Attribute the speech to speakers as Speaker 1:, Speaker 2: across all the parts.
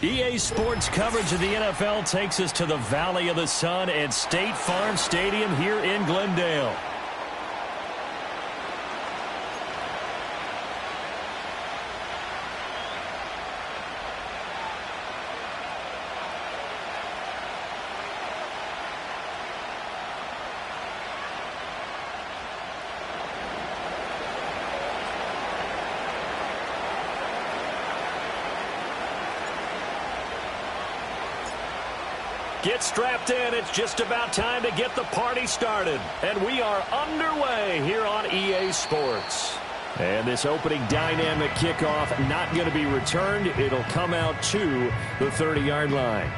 Speaker 1: EA Sports coverage of the NFL takes us to the Valley of the Sun at State Farm Stadium here in Glendale. Get strapped in. It's just about time to get the party started. And we are underway here on EA Sports. And this opening dynamic kickoff not going to be returned. It'll come out to the 30-yard line.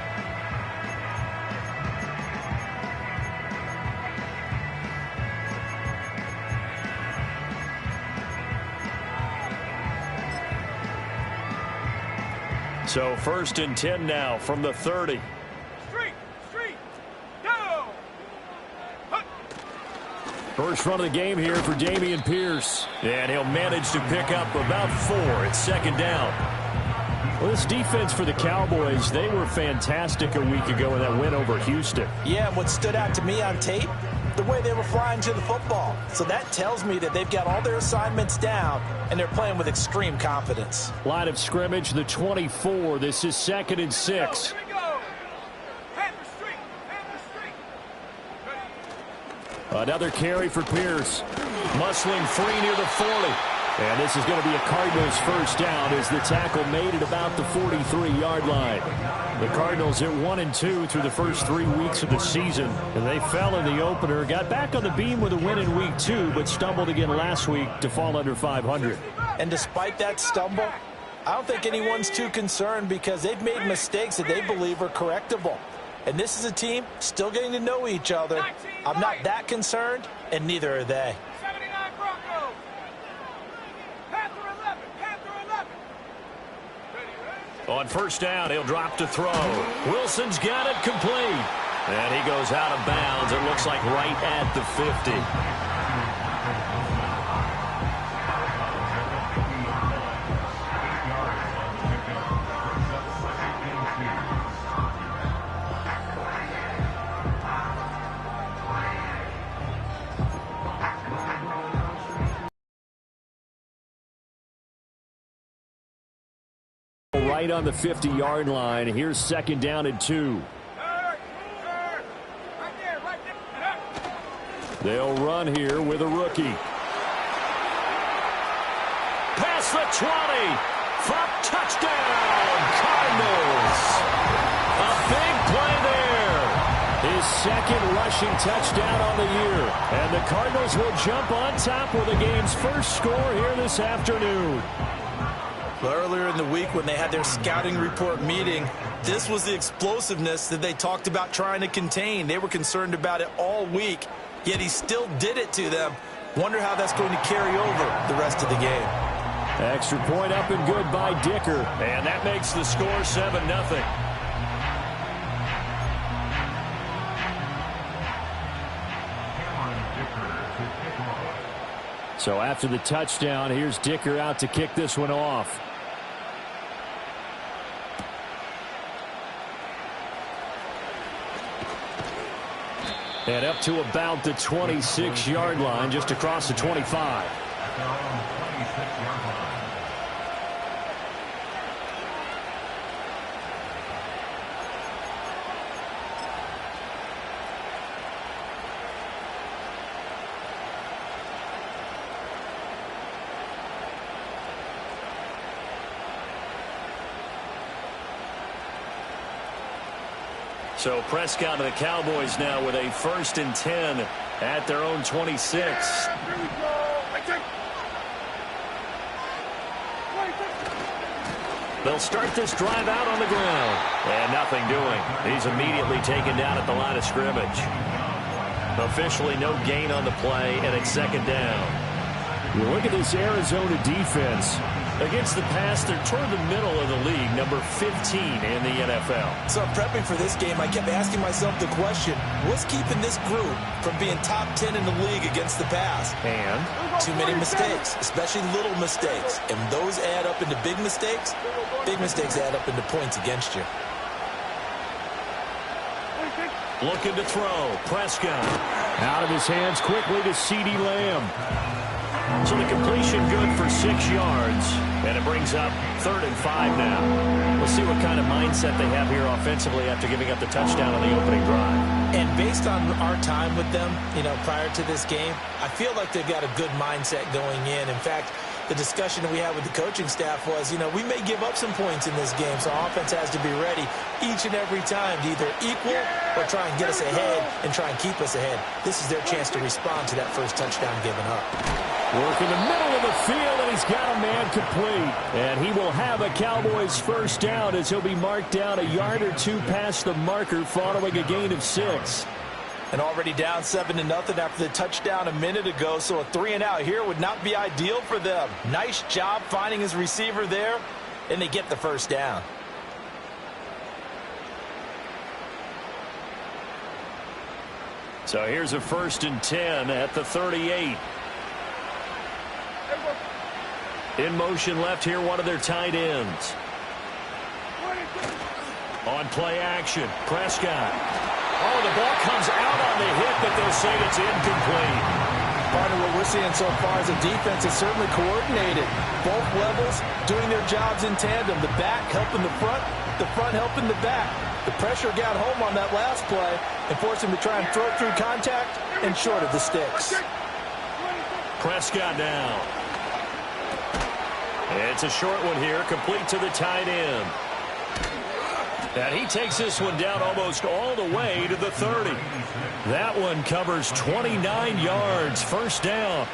Speaker 1: So 1st and 10 now from the 30. First run of the game here for Dameon Pierce. And he'll manage to pick up about 4 at 2nd down. Well, this defense for the Cowboys, they were fantastic a week ago in that win over Houston.
Speaker 2: Yeah, and what stood out to me on tape, the way they were flying to the football. So that tells me that they've got all their assignments down, and they're playing with extreme confidence.
Speaker 1: Line of scrimmage, the 24. This is 2nd and 6. Another carry for Pierce. Muscling free near the 40. And this is going to be a Cardinals first down as the tackle made at about the 43-yard line. The Cardinals at 1-2 through the first 3 weeks of the season. And they fell in the opener, got back on the beam with a win in week 2, but stumbled again last week to fall under 500.
Speaker 2: And despite that stumble, I don't think anyone's too concerned because they've made mistakes that they believe are correctable. And this is a team still getting to know each other. I'm not that concerned, and neither are they.
Speaker 3: 79 Broncos. Panther 11. Panther 11.
Speaker 1: On first down, he'll drop to throw. Wilson's got it complete. And he goes out of bounds. It looks like right at the 50. Right on the 50-yard line. Here's 2nd down and 2. They'll run here with a rookie. Past the 20. For touchdown, Cardinals. A big play there. His 2nd rushing touchdown on the year. And the Cardinals will jump on top with the game's first score here this afternoon.
Speaker 2: Earlier in the week when they had their scouting report meeting, this was the explosiveness that they talked about trying to contain. They were concerned about it all week, yet he still did it to them. Wonder how that's going to carry over the rest of the game.
Speaker 1: Extra point up and good by Dicker. And that makes the score 7-0. So after the touchdown, here's Dicker out to kick this one off. And up to about the 26-yard line, just across the 25. So Prescott and the Cowboys now with a 1st and 10 at their own 26. They'll start this drive out on the ground. And nothing doing. He's immediately taken down at the line of scrimmage. Officially no gain on the play, and it's 2nd down. You look at this Arizona defense. Against the pass, they're toward the middle of the league, number 15 in the NFL.
Speaker 2: So prepping for this game, I kept asking myself the question, what's keeping this group from being top 10 in the league against the pass?
Speaker 1: And
Speaker 2: too many mistakes, especially little mistakes. And those add up into big mistakes. Big mistakes add up into points against you.
Speaker 1: Looking to throw. Prescott. Out of his hands quickly to CeeDee Lamb. So the completion good for 6 yards. And it brings up 3rd and 5 now. We'll see what kind of mindset they have here offensively after giving up the touchdown on the opening drive.
Speaker 2: And based on our time with them, prior to this game, I feel like they've got a good mindset going in. In fact, the discussion that we had with the coaching staff was, we may give up some points in this game, so our offense has to be ready each and every time to either equal or try and get us ahead and try and keep us ahead. This is their chance to respond to that first touchdown given up.
Speaker 1: Work in the middle of the field, and he's got a man complete. And he will have a Cowboys first down as he'll be marked down a yard or two past the marker following a gain of 6.
Speaker 2: And already down 7-0 after the touchdown a minute ago, so a 3-and-out here would not be ideal for them. Nice job finding his receiver there, and they get the first down.
Speaker 1: So here's a 1st and 10 at the 38. In motion left here, one of their tight ends. On play action, Prescott. Oh, the ball comes out on the hit, but they'll say it's incomplete.
Speaker 2: Partner, what we're seeing so far is the defense is certainly coordinated. Both levels doing their jobs in tandem. The back helping the front helping the back. The pressure got home on that last play and forced him to try and throw through contact and short of the sticks.
Speaker 1: Prescott now. It's a short one here, complete to the tight end. And he takes this one down almost all the way to the 30. That one covers 29 yards, first down.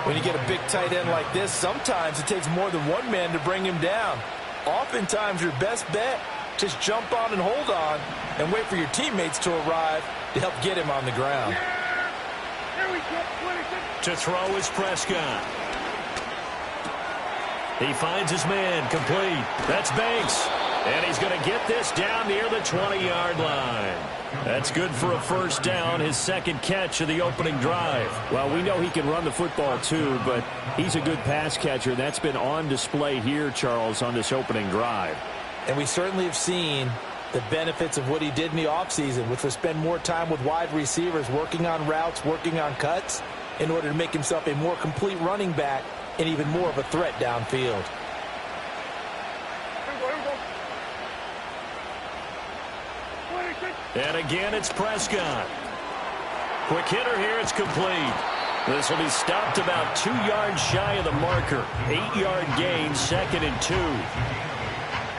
Speaker 2: When you get a big tight end like this, sometimes it takes more than one man to bring him down. Oftentimes, your best bet, just jump on and hold on and wait for your teammates to arrive to help get him on the ground.
Speaker 1: To throw is Prescott. He finds his man, complete. That's Banks. And he's going to get this down near the 20-yard line. That's good for a first down, his second catch of the opening drive. Well, we know he can run the football too, but he's a good pass catcher. That's been on display here, Charles, on this opening drive.
Speaker 2: And we certainly have seen the benefits of what he did in the offseason, which was spend more time with wide receivers, working on routes, working on cuts, in order to make himself a more complete running back and even more of a threat downfield.
Speaker 1: And again, it's Prescott. Quick hitter here, it's complete. This will be stopped about 2 yards shy of the marker. 8-yard gain, 2nd and 2.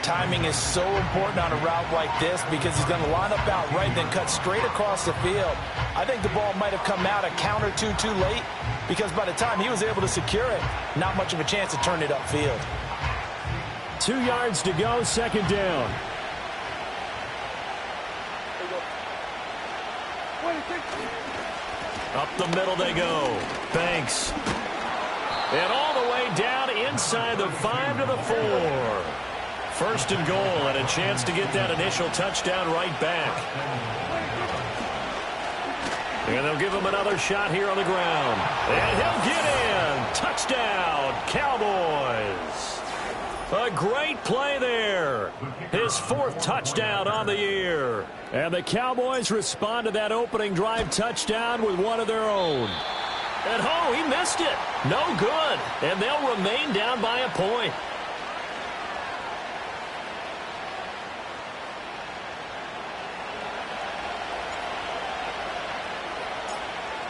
Speaker 2: Timing is so important on a route like this because he's going to line up out right, then cut straight across the field. I think the ball might have come out a count or two too late because by the time he was able to secure it, not much of a chance to turn it upfield.
Speaker 1: 2 yards to go, 2nd down. Up the middle they go. Banks. And all the way down inside the 5 to the 4. 1st and goal and a chance to get that initial touchdown right back. And they'll give him another shot here on the ground. And he'll get in. Touchdown, Cowboys. A great play there. His 4th touchdown on the year. And the Cowboys respond to that opening drive touchdown with one of their own. And oh, he missed it. No good. And they'll remain down by a point.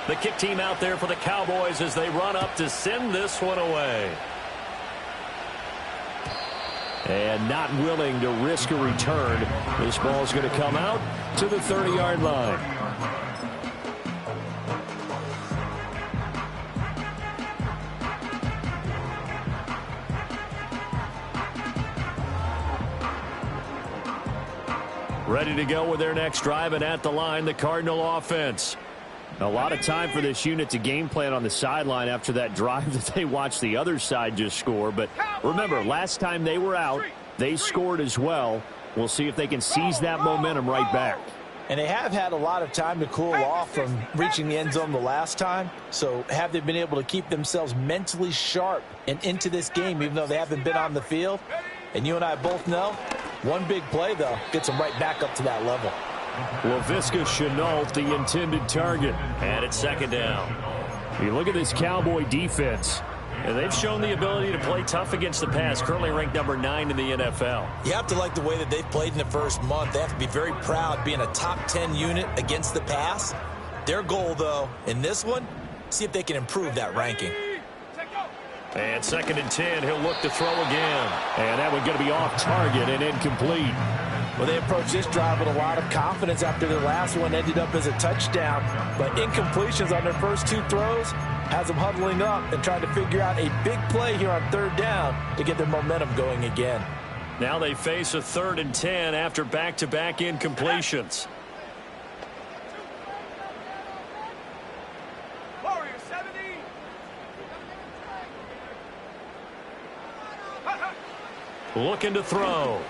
Speaker 1: The kick team out there for the Cowboys as they run up to send this one away. And not willing to risk a return. This ball's going to come out to the 30-yard line. Ready to go with their next drive, and at the line, the Cardinal offense. A lot of time for this unit to game plan on the sideline after that drive that they watched the other side just score. But remember, last time they were out, they scored as well. We'll see if they can seize that momentum right back.
Speaker 2: And they have had a lot of time to cool off from reaching the end zone the last time. So have they been able to keep themselves mentally sharp and into this game, even though they haven't been on the field? And you and I both know, one big play, though, gets them right back up to that level.
Speaker 1: Laviska Shenault, the intended target.
Speaker 4: And it's second down.
Speaker 1: You look at this Cowboy defense.
Speaker 4: And they've shown the ability to play tough against the pass, currently ranked number 9 in the NFL.
Speaker 2: You have to like the way that they've played in the first month. They have to be very proud being a top 10 unit against the pass. Their goal, though, in this one, see if they can improve that ranking.
Speaker 1: And second and 10, he'll look to throw again. And that one's going to be off target and incomplete.
Speaker 2: Well, they approached this drive with a lot of confidence after their last one ended up as a touchdown. But incompletions on their first 2 throws has them huddling up and trying to figure out a big play here on third down to get their momentum going again.
Speaker 1: Now they face a 3rd and 10 after back-to-back incompletions.
Speaker 3: Warrior 70.
Speaker 1: Looking to throw.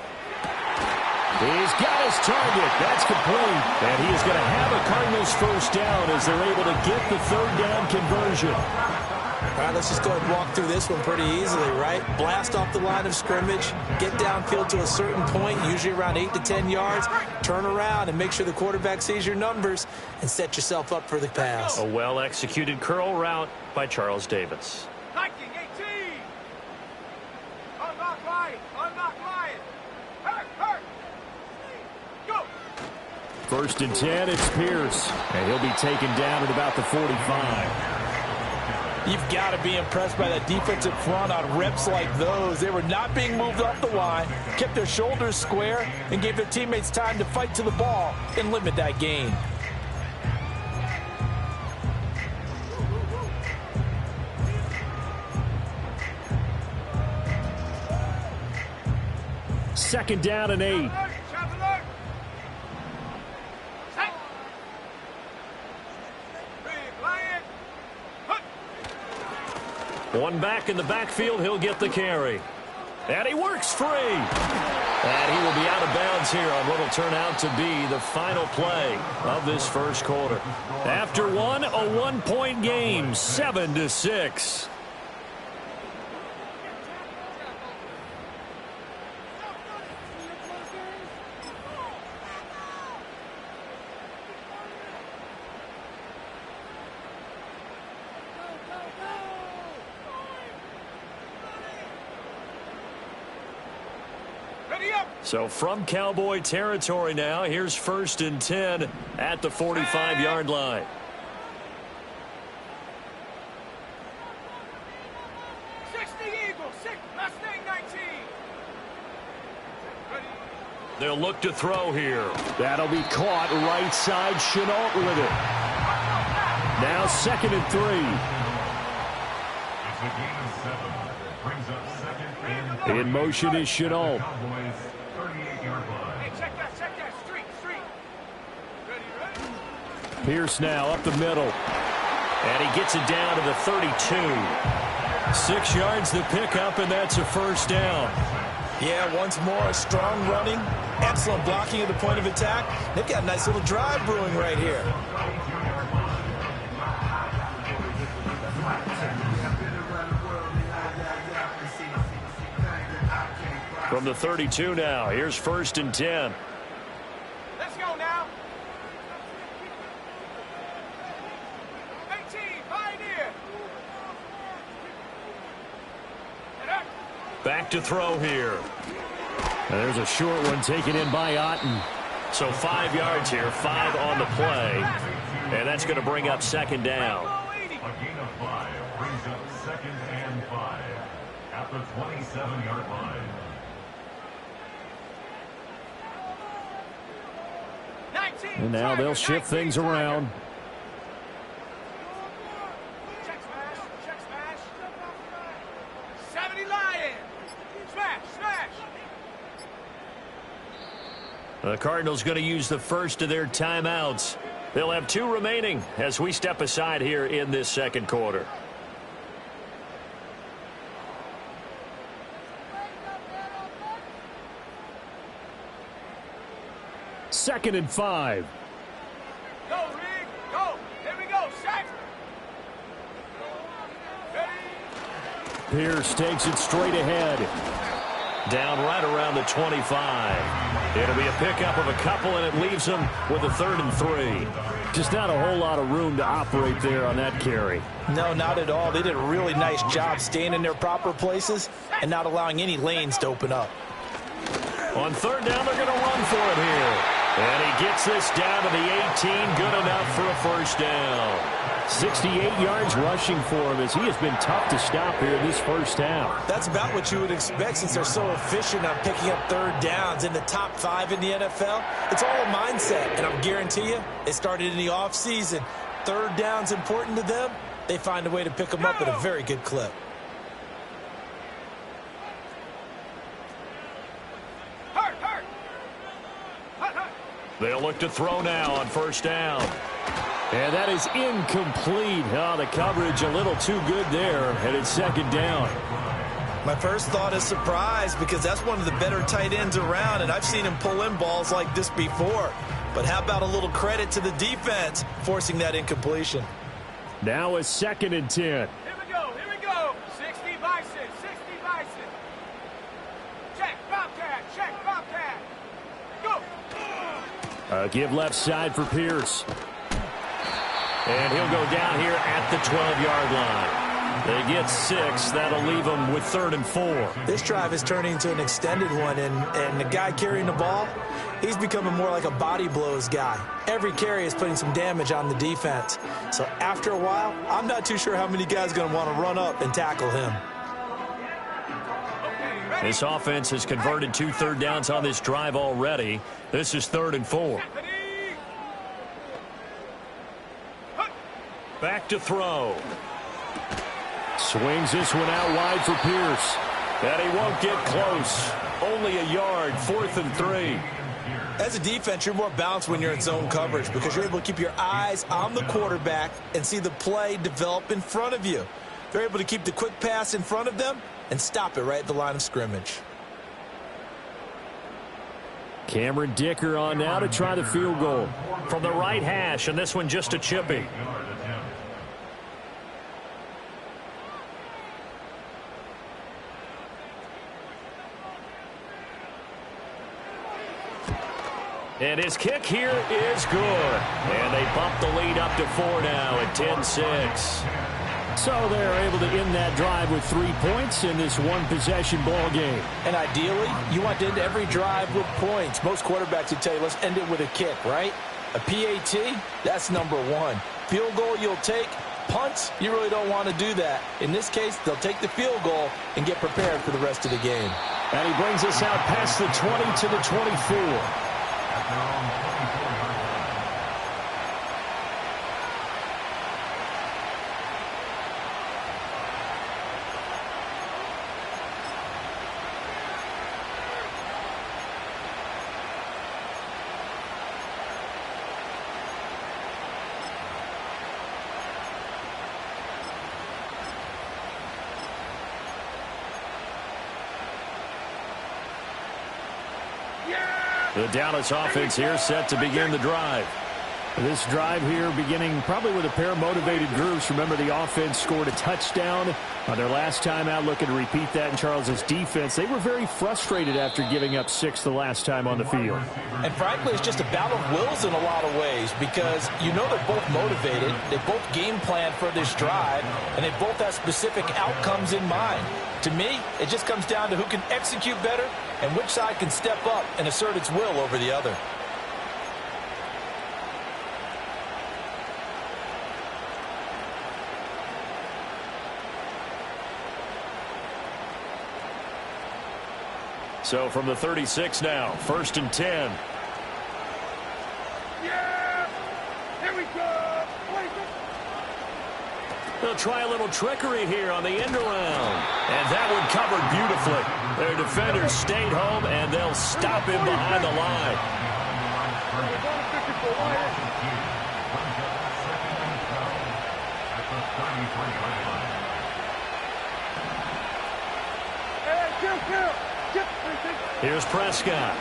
Speaker 1: He's got his target. That's complete. And he is going to have a Cardinals first down as they're able to get the 3rd down conversion.
Speaker 2: All right, let's just go ahead and walk through this one pretty easily, right? Blast off the line of scrimmage, get downfield to a certain point, usually around 8 to 10 yards, turn around and make sure the quarterback sees your numbers and set yourself up for the pass.
Speaker 4: A well-executed curl route by Charles Davis.
Speaker 3: Hiking 18. Unlock line. Unlock line. Hurt. Go.
Speaker 1: 1st and 10, it's Pierce. And he'll be taken down at about the 45.
Speaker 2: You've got to be impressed by that defensive front on reps like those. They were not being moved off the line, kept their shoulders square, and gave their teammates time to fight to the ball and limit that gain.
Speaker 1: Second down and 8. One back in the backfield, he'll get the carry. And he works free. And he will be out of bounds here on what will turn out to be the final play of this first quarter. After one, a 1-point game, 7-6. So from Cowboy territory now, here's 1st and 10 at the 45-yard line. They'll look to throw here. That'll be caught right side. Shenault with it. Now 2nd and 3. In motion is Shenault. Pierce now up the middle. And he gets it down to the 32. 6 yards the pickup, and that's a first down.
Speaker 2: Yeah, once more, a strong running, excellent blocking at the point of attack. They've got a nice little drive brewing right here.
Speaker 1: From the 32 now, here's 1st and 10.
Speaker 3: Let's go now. 18, Pioneer.
Speaker 1: Back to throw here. And there's a short one taken in by Otten. So 5 yards here, 5 on the play. And that's going to bring up 2nd down.
Speaker 5: A gain of 5 brings up 2nd and 5 at the 27-yard line.
Speaker 1: And now they'll shift things around.
Speaker 3: Check smash. 70 Lion. Smash.
Speaker 1: The Cardinals going to use the first of their timeouts. They'll have 2 remaining as we step aside here in this second quarter. Second and 5.
Speaker 3: Go, Rig. Go. Here we go. Set. Ready.
Speaker 1: Pierce takes it straight ahead.
Speaker 4: Down right around the 25. It'll be a pickup of a couple, and it leaves them with a 3rd and 3.
Speaker 1: Just not a whole lot of room to operate there on that carry.
Speaker 2: No, not at all. They did a really nice job staying in their proper places and not allowing any lanes to open up.
Speaker 4: On 3rd down, they're going to run for it here. And he gets this down to the 18. Good enough for a 1st down.
Speaker 1: 68 yards rushing for him as he has been tough to stop here in this 1st half.
Speaker 2: That's about what you would expect since they're so efficient on picking up 3rd downs in the top 5 in the NFL. It's all a mindset, and I guarantee you, it started in the offseason. 3rd down's important to them. They find a way to pick them up at a very good clip.
Speaker 4: They'll look to throw now on 1st down.
Speaker 1: And that is incomplete. Oh, the coverage a little too good there, and it's 2nd down.
Speaker 2: My first thought is surprise because that's one of the better tight ends around, and I've seen him pull in balls like this before. But how about a little credit to the defense forcing that incompletion?
Speaker 1: Now a 2nd and 10.
Speaker 3: Here we go, 60 Bison, 60 Bison. Check, Bobcat, go.
Speaker 1: Give left side for Pierce.
Speaker 4: And he'll go down here at the 12-yard line. They get 6. That'll leave them with 3rd and 4.
Speaker 2: This drive is turning into an extended one, and the guy carrying the ball, he's becoming more like a body blows guy. Every carry is putting some damage on the defense. So after a while, I'm not too sure how many guys are going to want to run up and tackle him.
Speaker 4: This offense has converted 2 3rd downs on this drive already. This is 3rd and 4. Back to throw.
Speaker 1: Swings this one out wide for Pierce.
Speaker 4: And he won't get close. Only a yard, 4th and 3.
Speaker 2: As a defense, you're more balanced when you're in zone coverage because you're able to keep your eyes on the quarterback and see the play develop in front of you. They're able to keep the quick pass in front of them and stop it right at the line of scrimmage.
Speaker 1: Cameron Dicker on now to try the field goal.
Speaker 4: From the right hash, and this one just a chippy. And his kick here is good. And they bump the lead up to 4 now at 10-6.
Speaker 1: So they're able to end that drive with 3 points in this one-possession ball game.
Speaker 2: And ideally, you want to end every drive with points. Most quarterbacks would tell you, let's end it with a kick, right? A PAT, that's number 1. Field goal you'll take. Punts, you really don't want to do that. In this case, they'll take the field goal and get prepared for the rest of the game.
Speaker 1: And he brings us out past the 20 to the 24.
Speaker 4: The Dallas offense here set to begin the drive.
Speaker 1: This drive here beginning probably with a pair of motivated groups. Remember, the offense scored a touchdown on their last time out, looking to repeat that in Charles's defense. They were very frustrated after giving up 6 the last time on the field.
Speaker 2: And frankly, it's just a battle of wills in a lot of ways because you know they're both motivated. They both game plan for this drive, and they both have specific outcomes in mind. To me, it just comes down to who can execute better and which side can step up and assert its will over the other.
Speaker 4: So from the 36 now, 1st and 10.
Speaker 3: Yeah! Here we go!
Speaker 4: They'll try a little trickery here on the end around. And that one covered beautifully. Their defenders stayed home, and they'll stop him behind the line. Here's Prescott.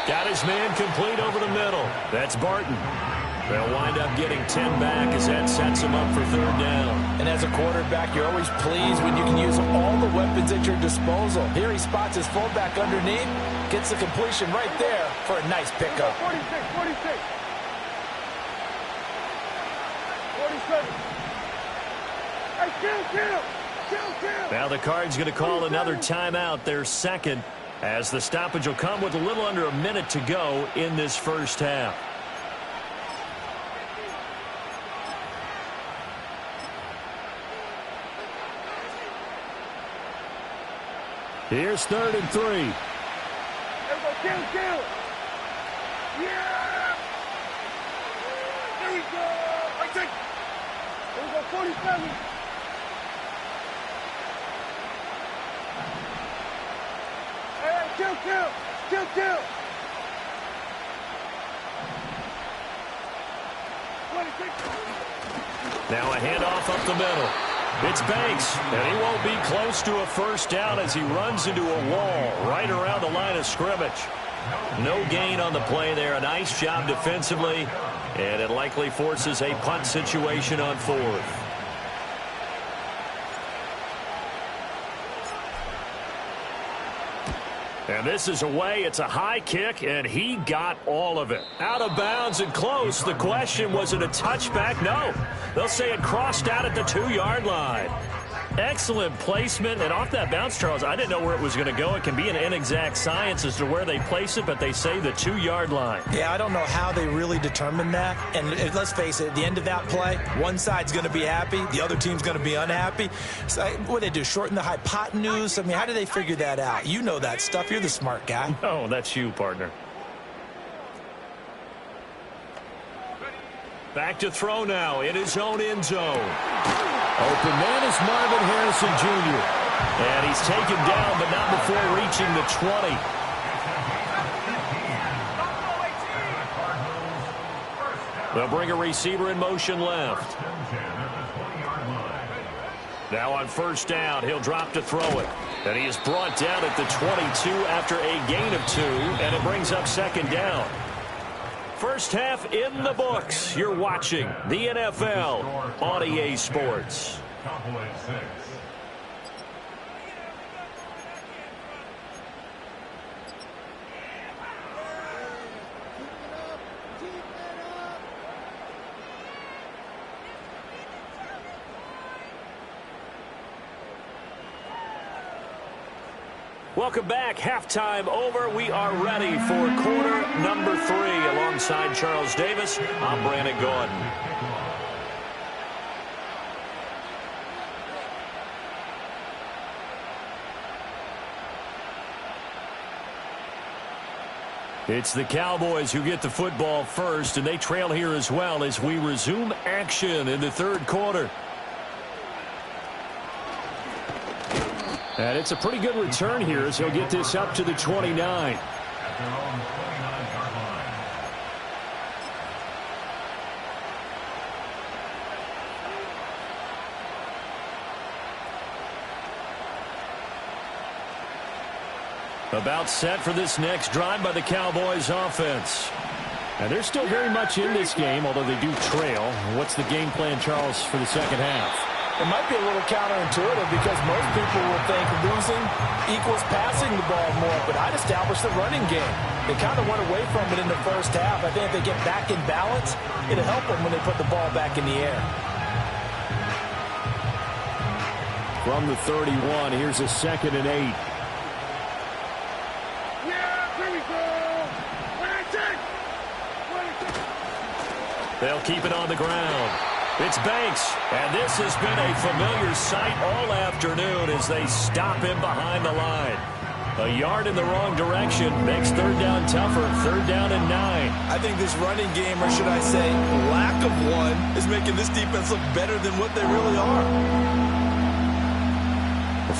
Speaker 4: Got his man complete over the middle. That's Barton. They'll wind up getting 10 back as that sets them up for third down.
Speaker 2: And as a quarterback, you're always pleased when you can use all the weapons at your disposal. Here he spots his fullback underneath, gets the completion right there for a nice pickup.
Speaker 3: 46, 46. 47. Hey, kill.
Speaker 4: Now the Cards going to call another timeout, their second, as the stoppage will come with a little under a minute to go in this first half.
Speaker 1: Here's 3rd and 3.
Speaker 3: Everybody kill. Yeah. There we go. I take. There we go, 47. Hey, kill.
Speaker 4: Now a handoff up the middle. It's Banks, and he won't be close to a first down as he runs into a wall right around the line of scrimmage. No gain on the play there. A nice job defensively, and it likely forces a punt situation on 4th. And this is away. It's a high kick, and he got all of it. Out of bounds and close. The question, was it a touchback? No. They'll say it crossed out at the 2-yard line. Excellent placement. And off that bounce, Charles, I didn't know where it was going to go. It can be an inexact science as to where they place it, but they say the 2-yard line.
Speaker 2: Yeah, I don't know how they really determined that. And let's face it, at the end of that play, one side's going to be happy, the other team's going to be unhappy. So what do they do, shorten the hypotenuse? I mean, how do they figure that out? You know that stuff. You're the smart guy.
Speaker 4: Oh, that's you, partner. Back to throw now in his own end zone.
Speaker 1: Open man is Marvin Harrison Jr.
Speaker 4: And he's taken down, but not before reaching the 20. They'll bring a receiver in motion left. Now on first down, he'll drop to throw it. And he is brought down at the 22 after a gain of 2, and it brings up second down. First half in the books. You're watching the NFL on EA Sports. Welcome back. Halftime over. We are ready for quarter number 3. Alongside Charles Davis, I'm Brandon Gordon. It's the Cowboys who get the football first, and they trail here as well as we resume action in the third quarter.
Speaker 1: And it's a pretty good return here as he'll get this up to the 29.
Speaker 4: About set for this next drive by the Cowboys offense.
Speaker 1: And they're still very much in this game, although they do trail. What's the game plan, Charles, for the second half?
Speaker 2: It might be a little counterintuitive because most people will think losing equals passing the ball more, but I'd establish the running game. They kind of went away from it in the first half. I think if they get back in balance, it'll help them when they put the ball back in the air.
Speaker 1: From the 31, here's a 2nd and 8.
Speaker 4: They'll keep it on the ground. It's Banks, and this has been a familiar sight all afternoon as they stop him behind the line. A yard in the wrong direction makes third down tougher. 3rd down and 9.
Speaker 2: I think this running game, or should I say lack of one, is making this defense look better than what they really are.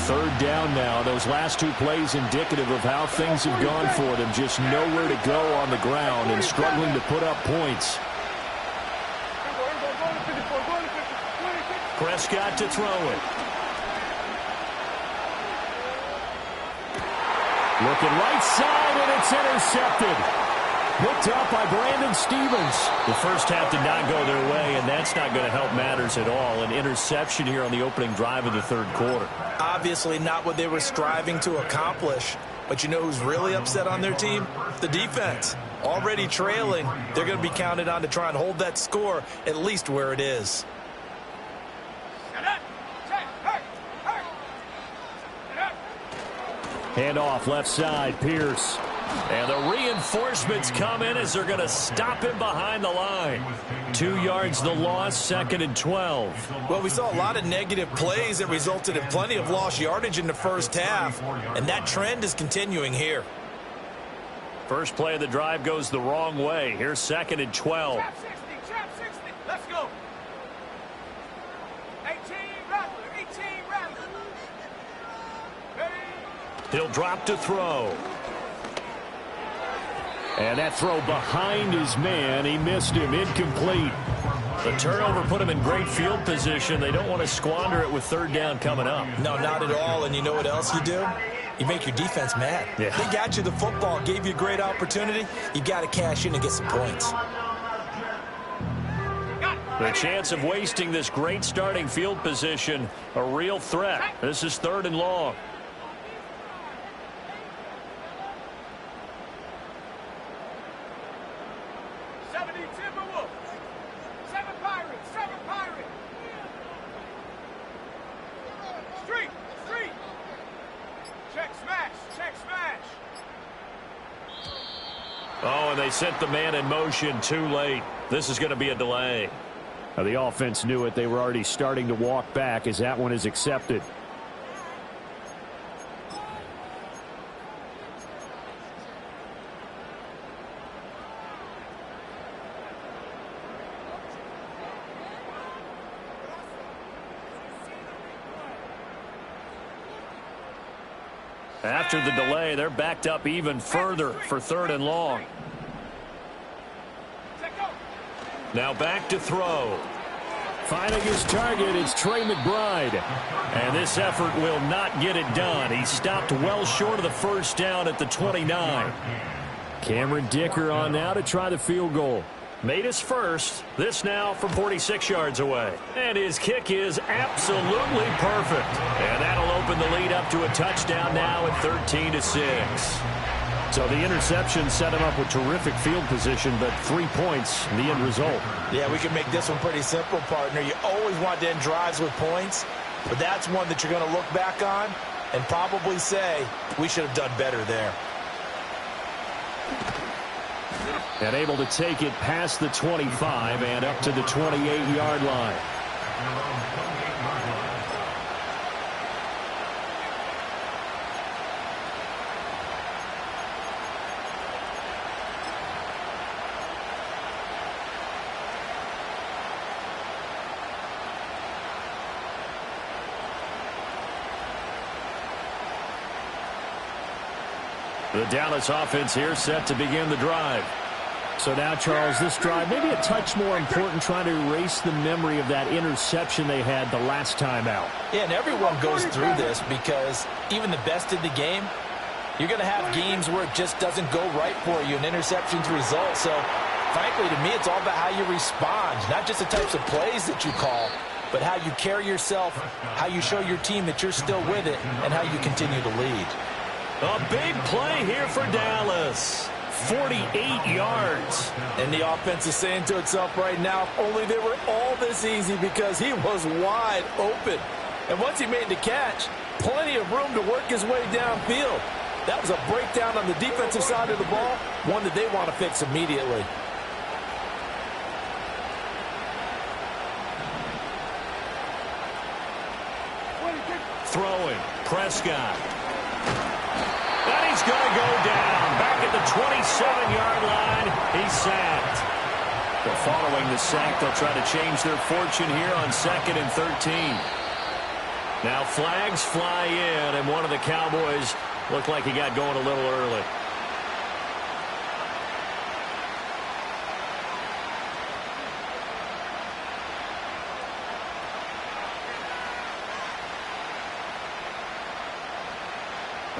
Speaker 1: 3rd down now. Those last 2 plays indicative of how things have gone for them. Just nowhere to go on the ground and struggling to put up points.
Speaker 4: Prescott to throw it.
Speaker 1: Looking right side, and it's intercepted. Picked up by Brandon Stephens.
Speaker 4: The first half did not go their way, and that's not going to help matters at all. An interception here on the opening drive of the third quarter.
Speaker 2: Obviously not what they were striving to accomplish. But you know who's really upset on their team? The defense. Already trailing, they're going to be counted on to try and hold that score at least where it is.
Speaker 1: Handoff left side, Pierce.
Speaker 4: And the reinforcements come in as they're going to stop him behind the line. 2 yards the loss, 2nd and 12.
Speaker 2: Well, we saw a lot of negative plays that resulted in plenty of lost yardage in the first half, and that trend is continuing here.
Speaker 4: First play of the drive goes the wrong way. Here's 2nd and 12.
Speaker 3: Trap 60, let's go. 18, Rattler.
Speaker 4: He'll drop to throw.
Speaker 1: And that throw behind his man. He missed him. Incomplete.
Speaker 4: The turnover put him in great field position. They don't want to squander it with third down coming up.
Speaker 2: No, not at all. And you know what else you do? You make your defense mad.
Speaker 4: Yeah.
Speaker 2: They got you the football, gave you a great opportunity. You got to cash in and get some points.
Speaker 4: The chance of wasting this great starting field position, a real threat. This is 3rd and long. Oh, and they sent the man in motion too late. This is going to be a delay.
Speaker 1: Now, the offense knew it. They were already starting to walk back as that one is accepted.
Speaker 4: After the delay, they're backed up even further for 3rd and long. Now back to throw.
Speaker 1: Finding his target, it's Trey McBride.
Speaker 4: And this effort will not get it done. He stopped well short of the first down at the 29.
Speaker 1: Cameron Dicker on now to try the field goal.
Speaker 4: Made his first. This now from 46 yards away. And his kick is absolutely perfect. And that'll open the lead up to a touchdown now at 13-6.
Speaker 1: So the interception set him up with terrific field position, but 3 points in the end result.
Speaker 2: Yeah, we can make this one pretty simple, partner. You always want to end drives with points, but that's one that you're going to look back on and probably say, we should have done better there.
Speaker 1: And able to take it past the 25 and up to the 28-yard line.
Speaker 4: The Dallas offense here set to begin the drive.
Speaker 1: So now, Charles, this drive maybe a touch more important, trying to erase the memory of that interception they had the last time out.
Speaker 2: Yeah, and everyone goes through this because even the best in the game, you're going to have games where it just doesn't go right for you, and interceptions result. So, frankly, to me, it's all about how you respond, not just the types of plays that you call, but how you carry yourself, how you show your team that you're still with it, and how you continue to lead.
Speaker 4: A big play here for Dallas. 48 yards.
Speaker 2: And the offense is saying to itself right now, if only they were all this easy, because he was wide open. And once he made the catch, plenty of room to work his way downfield. That was a breakdown on the defensive side of the ball, one that they want to fix immediately.
Speaker 4: Throwing, Prescott. And he's going to go down. Back at the 27-yard line, he's sacked. But following the sack, they'll try to change their fortune here on 2nd and 13. Now flags fly in, and one of the Cowboys looked like he got going a little early.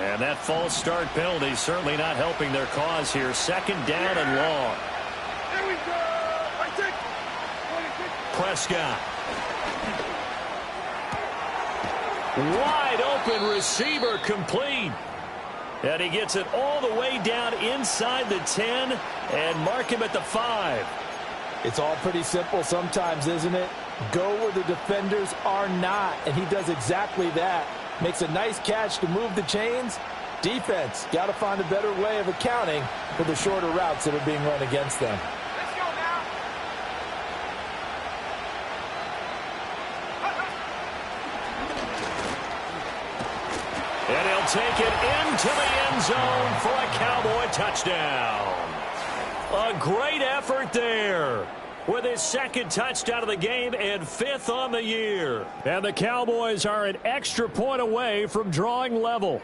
Speaker 4: And that false start penalty certainly not helping their cause here. Second down and long.
Speaker 3: Here we go. I take.
Speaker 4: Prescott. Wide open receiver complete. And he gets it all the way down inside the 10 and mark him at the 5.
Speaker 2: It's all pretty simple sometimes, isn't it? Go where the defenders are not, and he does exactly that. Makes a nice catch to move the chains. Defense, got to find a better way of accounting for the shorter routes that are being run against them.
Speaker 3: Let's go now.
Speaker 4: And he'll take it into the end zone for a Cowboy touchdown. A great effort there with his second touchdown of the game and 5th on the year. And the Cowboys are an extra point away from drawing level.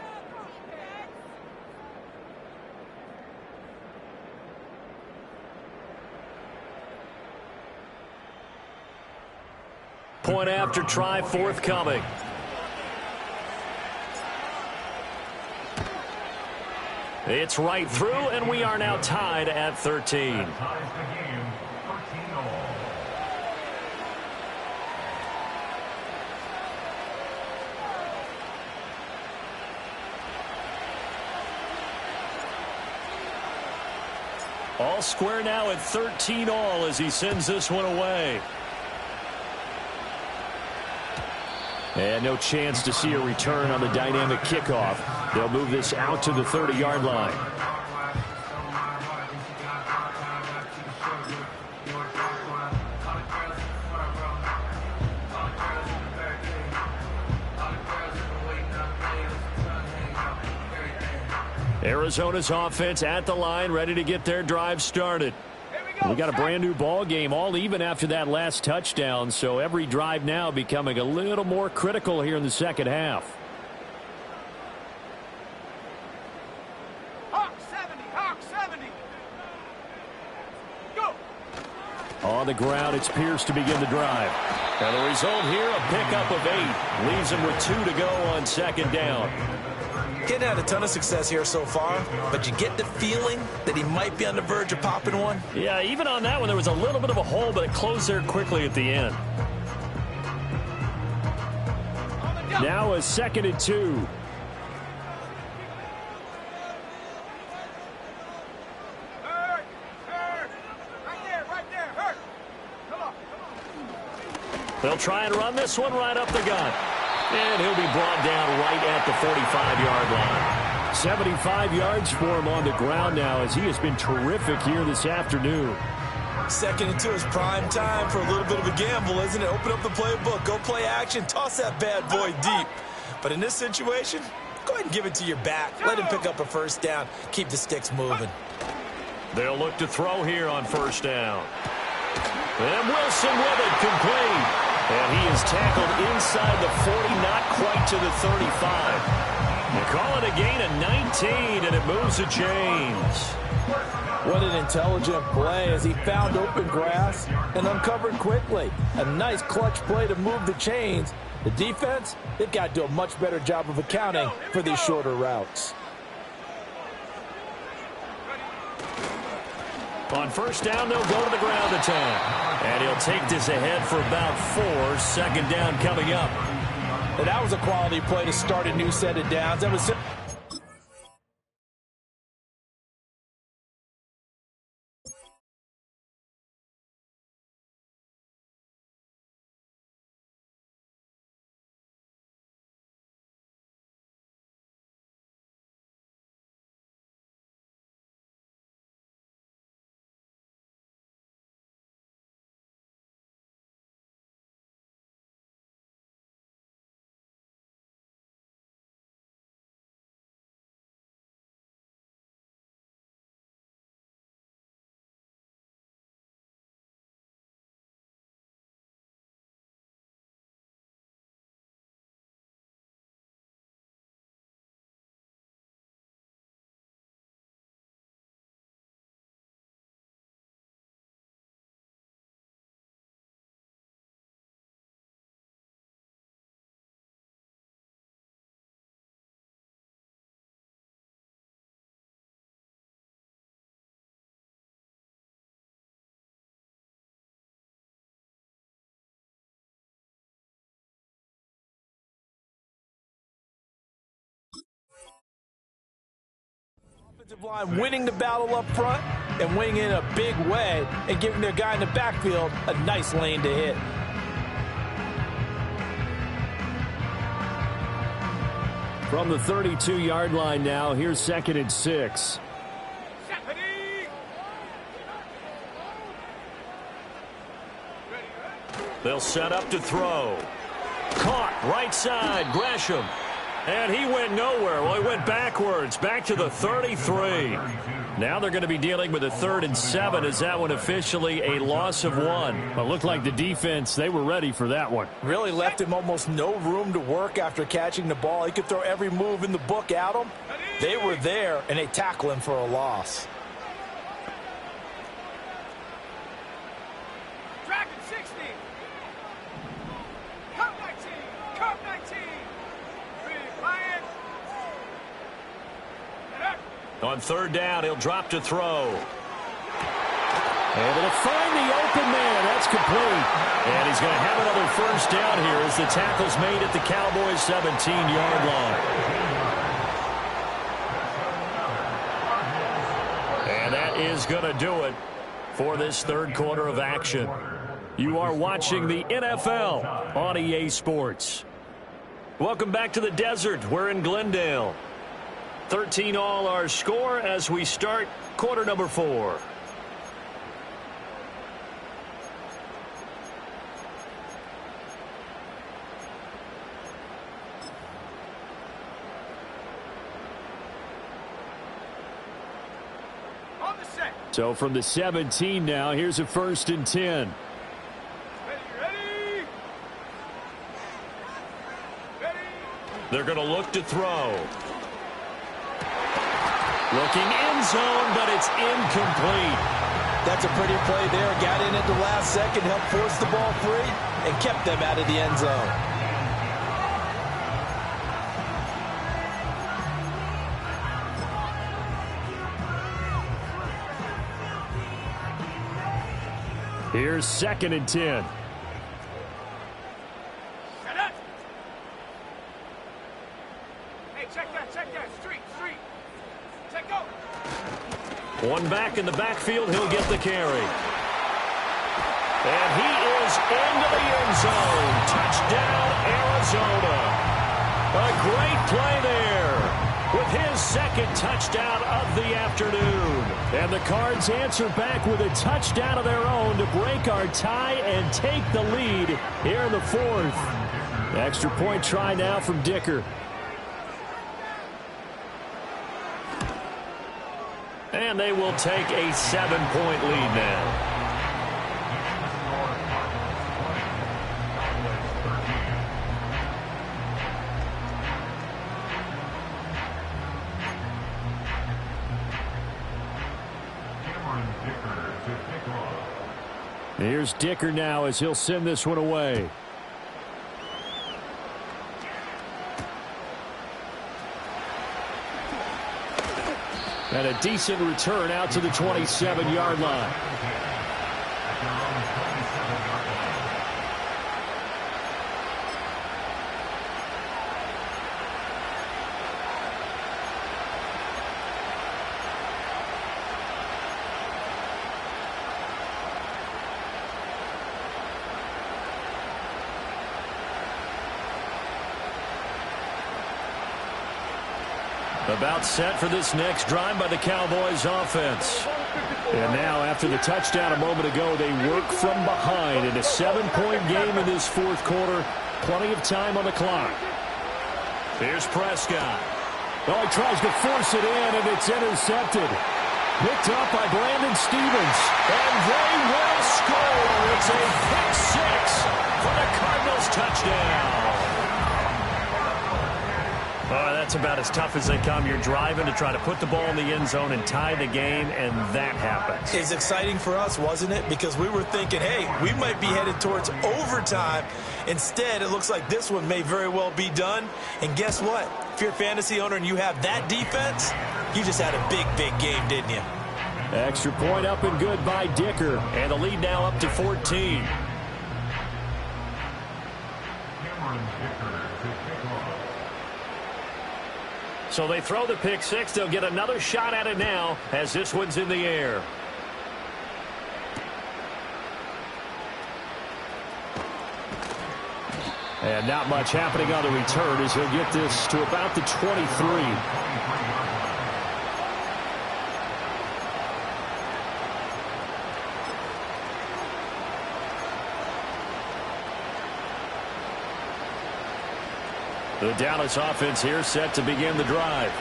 Speaker 4: Point after try forthcoming. It's right through, and we are now tied at 13.
Speaker 5: Ties the game, 13-all.
Speaker 4: All square now at 13-all as he sends this one away. And no chance to see a return on the dynamic kickoff. They'll move this out to the 30-yard line. Arizona's offense at the line, ready to get their drive started. We got a brand new ball game, all even after that last touchdown, so every drive now becoming a little more critical here in the second half.
Speaker 3: Hawk 70, Hawk 70. Go.
Speaker 4: On the ground, it's Pierce to begin the drive. And the result here, a pickup of 8. Leaves him with 2 to go on second down.
Speaker 2: Hadn't had a ton of success here so far, but you get the feeling that he might be on the verge of popping one.
Speaker 4: Yeah, even on that one, there was a little bit of a hole, but it closed there quickly at the end. Now a 2nd and 2.
Speaker 3: Hurt. Right there. Hurt. Come on.
Speaker 4: They'll try and run this one right up the gut. And he'll be brought down right at the 45-yard line. 75 yards for him on the ground now as he has been terrific here this afternoon.
Speaker 2: 2nd and 2 is prime time for a little bit of a gamble, isn't it? Open up the playbook, go play action, toss that bad boy deep. But in this situation, go ahead and give it to your back. Let him pick up a first down. Keep the sticks moving.
Speaker 4: They'll look to throw here on first down. And Wilson with it, complete. And he is tackled inside the 40, not quite to the 35. They call it a gain of 19, and it moves the chains.
Speaker 2: What an intelligent play as he found open grass and uncovered quickly. A nice clutch play to move the chains. The defense, they've got to do a much better job of accounting for these shorter routes.
Speaker 4: On first down, they'll go to the ground attack. And he'll take this ahead for about 4. 2nd down coming up.
Speaker 2: And that was a quality play to start a new set of downs. That was Offensive line winning the battle up front and winning in a big way and giving their guy in the backfield a nice lane to hit.
Speaker 1: From the 32-yard line now, here's 2nd and 6.
Speaker 4: They'll set up to throw. Caught right side, Gresham. And he went nowhere. Well, he went backwards, back to the 33. Now they're going to be dealing with a 3rd and 7. Is that one officially a loss of 1?
Speaker 1: Well, it looked like the defense, they were ready for that one.
Speaker 2: Really left him almost no room to work after catching the ball. He could throw every move in the book at him. They were there, and they tackle him for a loss.
Speaker 3: Dragon 60. Cup 19. Cup 19. Lion.
Speaker 4: On 3rd down, he'll drop to throw.
Speaker 1: Able to find the open man. That's complete.
Speaker 4: And he's going to have another 1st down here as the tackle's made at the Cowboys' 17-yard line. And that is going to do it for this 3rd quarter of action. You are watching the NFL on EA Sports. Welcome back to the desert. We're in Glendale. 13 all our score as we start quarter number 4.
Speaker 3: On the set.
Speaker 1: So from the 17 now, here's a 1st and 10.
Speaker 3: Ready.
Speaker 4: They're going to look to throw. Looking end zone, but it's incomplete.
Speaker 2: That's a pretty play there. Got in at the last second, helped force the ball free, and kept them out of the end zone.
Speaker 1: Here's 2nd and 10.
Speaker 3: Shut up. Hey, check that. Street. Take go.
Speaker 4: One back in the backfield, he'll get the carry. And he is into the end zone. Touchdown, Arizona. A great play there with his 2nd touchdown of the afternoon.
Speaker 1: And the Cards answer back with a touchdown of their own to break our tie and take the lead here in the 4th. Extra point try now from Dicker.
Speaker 4: And they will take a 7-point lead now.
Speaker 1: Here's Dicker now as he'll send this one away. And a decent return out to the 27-yard line.
Speaker 4: About set for this next drive by the Cowboys offense.
Speaker 1: And now after the touchdown a moment ago, they work from behind in a 7-point game in this 4th quarter. Plenty of time on the clock.
Speaker 4: Here's Prescott.
Speaker 1: Oh, he tries to force it in, and it's intercepted. Picked up by Brandon Stevens.
Speaker 4: And they will score. It's a pick 6 for the Cardinals touchdown. That's about as tough as they come. You're driving to try to put the ball in the end zone and tie the game, and that happens.
Speaker 2: It's exciting for us, wasn't it? Because we were thinking, hey, we might be headed towards overtime. Instead, it looks like this one may very well be done. And guess what? If you're a fantasy owner and you have that defense, you just had a big, big game, didn't you?
Speaker 1: Extra point up and good by Dicker.
Speaker 4: And the lead now up to 14. So they throw the pick six. They'll get another shot at it now as this one's in the air. And not much happening on the return as he'll get this to about the 23. The Dallas offense here set to begin the drive.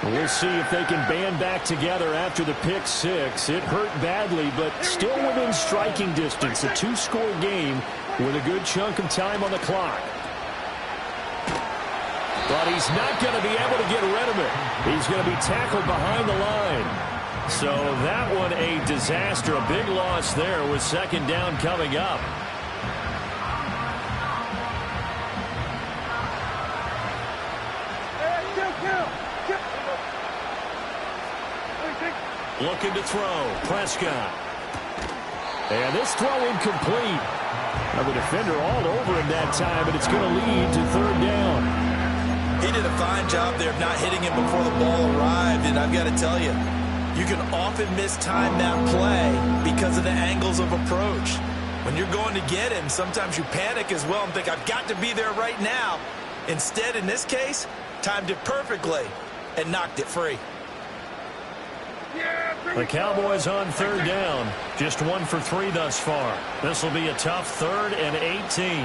Speaker 4: We'll see if they can band back together after the pick six. It hurt badly, but still within striking distance. A two-score game with a good chunk of time on the clock. But he's not going to be able to get rid of it. He's going to be tackled behind the line. So that one a disaster. A big loss there with second down coming up. Looking to throw. Prescott. And this throw incomplete. Now the defender all over him that time, but it's going to lead to third down.
Speaker 2: He did a fine job there of not hitting him before the ball arrived, and I've got to tell you, you can often mistime that play because of the angles of approach. When you're going to get him, sometimes you panic as well and think, I've got to be there right now. Instead, in this case, timed it perfectly and knocked it free.
Speaker 4: The Cowboys on third down. Just 1 for 3 thus far. This will be a tough 3rd and 18.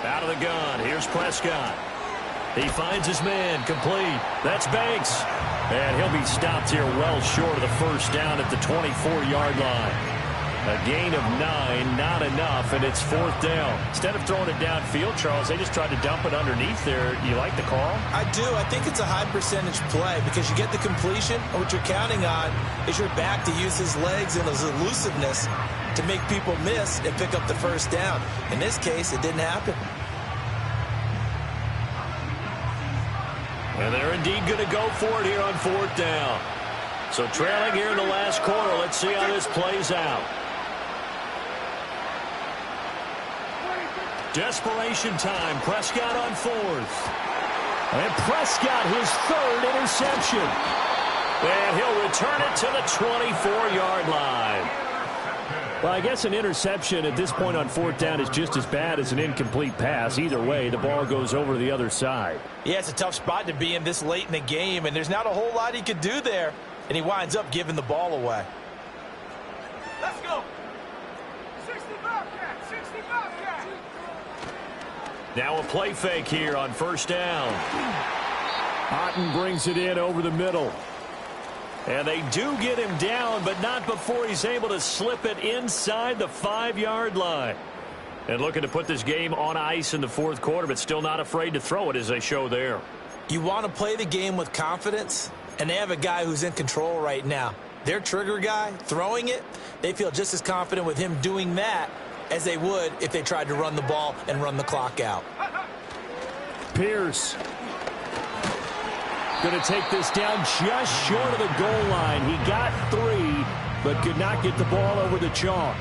Speaker 4: Out of the gun. Here's Prescott. He finds his man. Complete. That's Banks. And he'll be stopped here well short of the first down at the 24-yard line. A gain of 9, not enough, and it's 4th down. Instead of throwing it downfield, Charles, they just tried to dump it underneath there. You like the call?
Speaker 2: I do. I think it's a high percentage play because you get the completion, and what you're counting on is your back to use his legs and his elusiveness to make people miss and pick up the first down. In this case, it didn't happen.
Speaker 4: And they're indeed going to go for it here on 4th down. So trailing here in the last quarter. Let's see how this plays out. Desperation time. Prescott on 4th. And Prescott his 3rd interception. And he'll return it to the 24-yard line. Well, I guess an interception at this point on 4th down is just as bad as an incomplete pass. Either way, the ball goes over the other side.
Speaker 2: Yeah, it's a tough spot to be in this late in the game, and there's not a whole lot he could do there. And he winds up giving the ball away.
Speaker 3: Let's go. 60 Bobcat, 60 Bobcat.
Speaker 4: Now a play fake here on first down. Otten brings it in over the middle. And they do get him down, but not before he's able to slip it inside the 5-yard line. And looking to put this game on ice in the 4th quarter, but still not afraid to throw it as they show there.
Speaker 2: You want to play the game with confidence, and they have a guy who's in control right now. Their trigger guy, throwing it, they feel just as confident with him doing that as they would if they tried to run the ball and run the clock out.
Speaker 4: Pierce going to take this down just short of the goal line. He got 3, but could not get the ball over the chalk.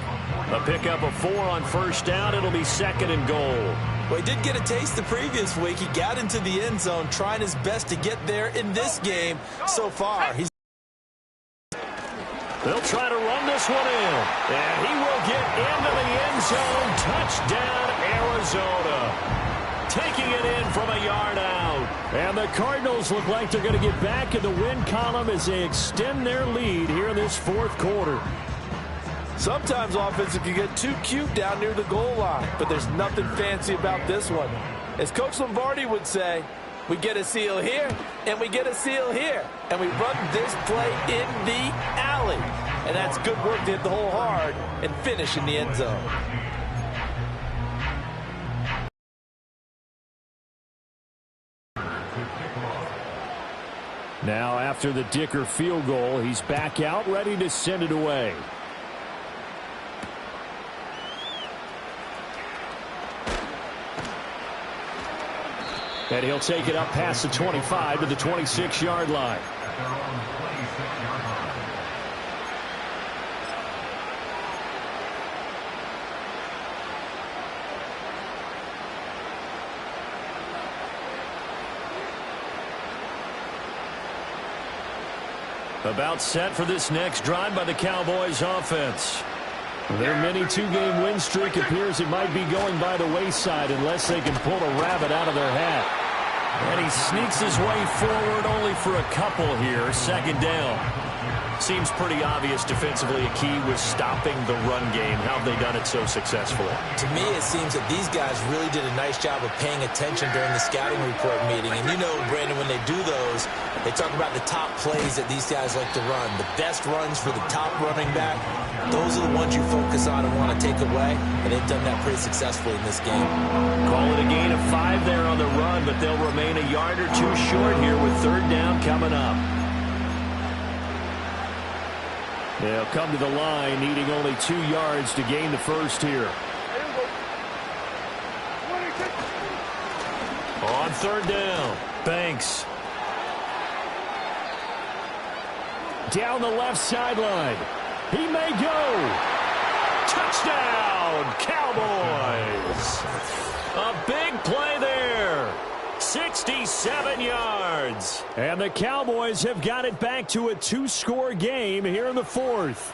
Speaker 4: A pickup of 4 on first down. It'll be 2nd and goal.
Speaker 2: Well, he did get a taste the previous week. He got into the end zone, trying his best to get there in this game so far.
Speaker 4: They'll try to run this one in. And he will get into the end zone. Touchdown, Arizona. Taking it in from a yard out. And the Cardinals look like they're going to get back in the win column as they extend their lead here in this 4th quarter.
Speaker 6: Sometimes offenses can get too cute down near the goal line, but there's nothing fancy about this one. As Coach Lombardi would say, we get a seal here, and we get a seal here, and we run this play in the alley. And that's good work to hit the hole hard and finish in the end zone.
Speaker 4: Now after the Dicker field goal, he's back out ready to send it away. And he'll take it up past the 25 to the 26-yard line. About set for this next drive by the Cowboys offense. Their mini two-game win streak appears it might be going by the wayside unless they can pull a rabbit out of their hat. And he sneaks his way forward only for a couple here. Second down. Seems pretty obvious defensively a key was stopping the run game. How have they done it so successfully?
Speaker 2: To me, it seems that these guys really did a nice job of paying attention during the scouting report meeting. And you know, Brandon, when they do those, they talk about the top plays that these guys like to run. The best runs for the top running back, those are the ones you focus on and want to take away. And they've done that pretty successfully in this game.
Speaker 4: Call it a gain of 5 there on the run, but they'll remain a yard or two short here with third down coming up. They'll come to the line, needing only 2 yards to gain the first here. On third down, Banks. Down the left sideline. He may go. Touchdown, Cowboys. A big play there. 67 yards. And the Cowboys have got it back to a 2-score game here in the fourth.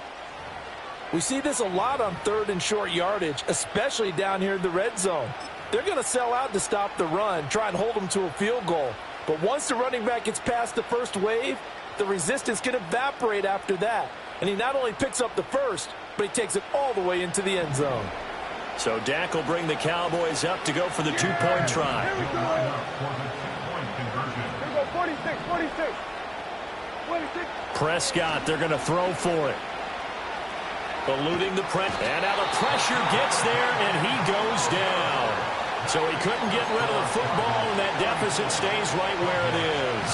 Speaker 6: We see this a lot on third and short yardage, especially down here in the red zone. They're going to sell out to stop the run, try and hold them to a field goal. But once the running back gets past the first wave, the resistance can evaporate after that. And he not only picks up the first, but he takes it all the way into the end zone.
Speaker 4: So Dak will bring the Cowboys up to go for the 2-point try.
Speaker 3: Here we go. Here we go, 46, 46. 26.
Speaker 4: Prescott, they're going to throw for it. Eluding the press. And now the pressure gets there, and he goes down. So he couldn't get rid of the football, and that deficit stays right where it is.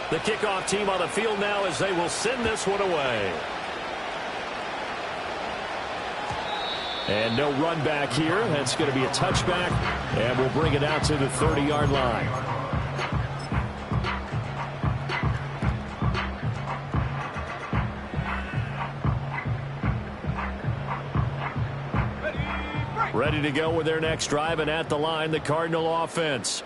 Speaker 4: The kickoff team on the field now as they will send this one away. And no run back here. That's going to be a touchback, and we'll bring it out to the 30-yard line. Ready to go with their next drive, and at the line, the Cardinal offense.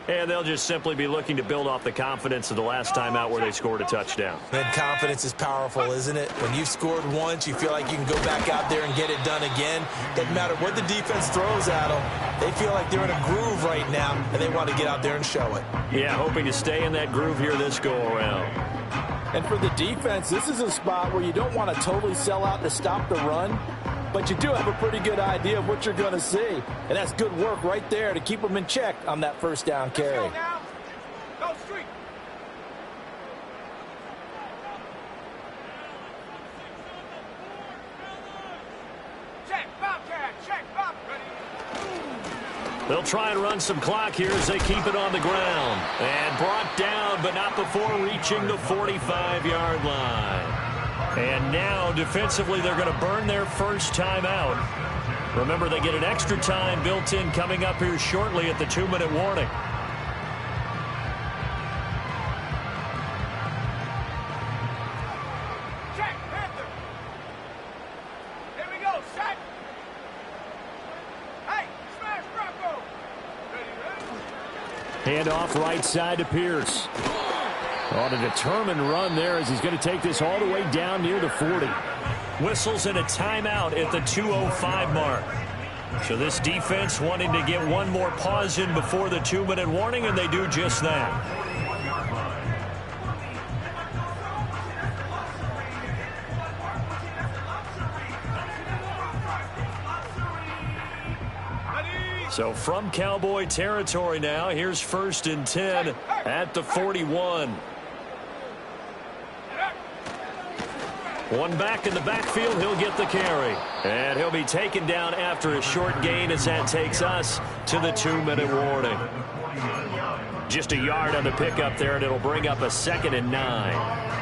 Speaker 4: And they'll just simply be looking to build off the confidence of the last time out where they scored a touchdown.
Speaker 2: And confidence is powerful, isn't it? When you've scored once, you feel like you can go back out there and get it done again. Doesn't matter what the defense throws at them. They feel like they're in a groove right now, and they want to get out there and show it.
Speaker 4: Yeah, hoping to stay in that groove here this go-around.
Speaker 6: And for the defense, this is a spot where you don't want to totally sell out to stop the run, but you do have a pretty good idea of what you're going to see. And that's good work right there to keep them in check on that first down carry.
Speaker 3: Go now. Go street. Check, Bobcat, check, Bob. Ready.
Speaker 4: They'll try and run some clock here as they keep it on the ground. And brought down, but not before reaching the 45-yard line. And now, defensively, they're going to burn their first time out. Remember, they get an extra time built in coming up here shortly at the 2-minute warning.
Speaker 3: Check, Panther. Here we go, set. Hey, smash Bronco. Ready, ready.
Speaker 1: Handoff right side to Pierce. On a determined run there as he's going to take this all the way down near the 40.
Speaker 4: Whistles and a timeout at the 2:05 mark. So this defense wanting to get one more pause in before the 2-minute warning, and they do just that. So from Cowboy territory now, here's 1st and 10 at the 41. One back in the backfield, he'll get the carry. And he'll be taken down after a short gain as that takes us to the 2-minute warning. Just a yard on the pickup there, and it'll bring up a 2nd and 9.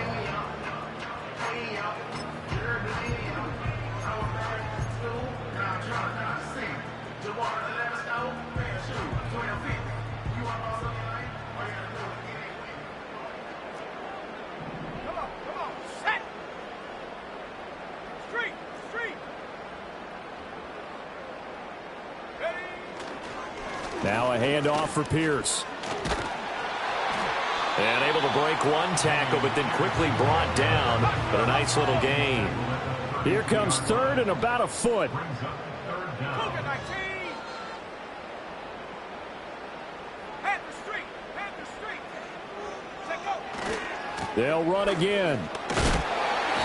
Speaker 1: Now a handoff for Pierce.
Speaker 4: And able to break one tackle, but then quickly brought down. But a nice little gain.
Speaker 1: Here comes third and about a foot. They'll run again.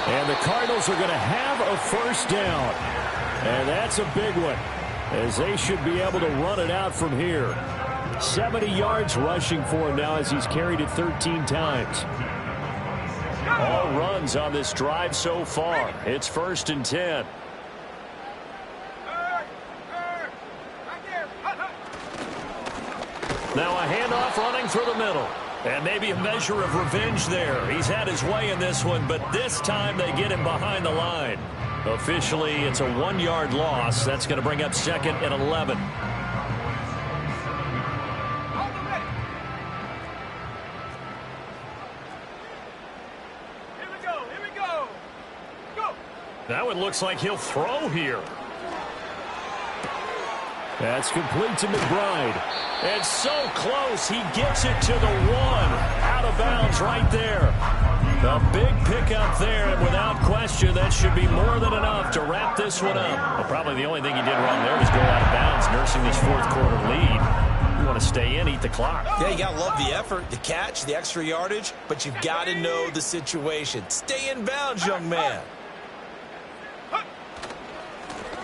Speaker 1: And the Cardinals are going to have a first down. And that's a big one, as they should be able to run it out from here. 70 yards rushing for him now as he's carried it 13 times.
Speaker 4: All runs on this drive so far. It's 1st and 10. Now a handoff running through the middle. And maybe a measure of revenge there. He's had his way in this one, but this time they get him behind the line. Officially, it's a 1-yard loss. That's going to bring up 2nd and 11. That one looks like he'll throw here.
Speaker 1: That's complete to McBride.
Speaker 4: And so close, he gets it to the 1. Out of bounds right there. A big pickup there, and without question, that should be more than enough to wrap this one up. Well, probably the only thing he did wrong there was go out of bounds, nursing this 4th quarter lead. You want to stay in, eat the clock.
Speaker 2: Yeah, you got to love the effort, the catch, the extra yardage, but you've got to know the situation. Stay in bounds, young man.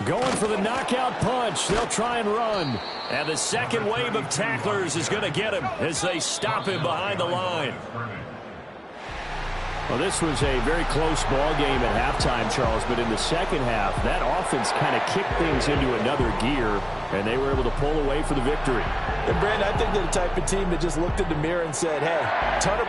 Speaker 1: Going for the knockout punch. They'll try and run.
Speaker 4: And the second wave of tacklers is going to get him as they stop him behind the line.
Speaker 1: Well, this was a very close ball game at halftime, Charles, but in the second half, that offense kind of kicked things into another gear, and they were able to pull away for the victory.
Speaker 6: And, Brandon, I think they're the type of team that just looked in the mirror and said, hey, ton of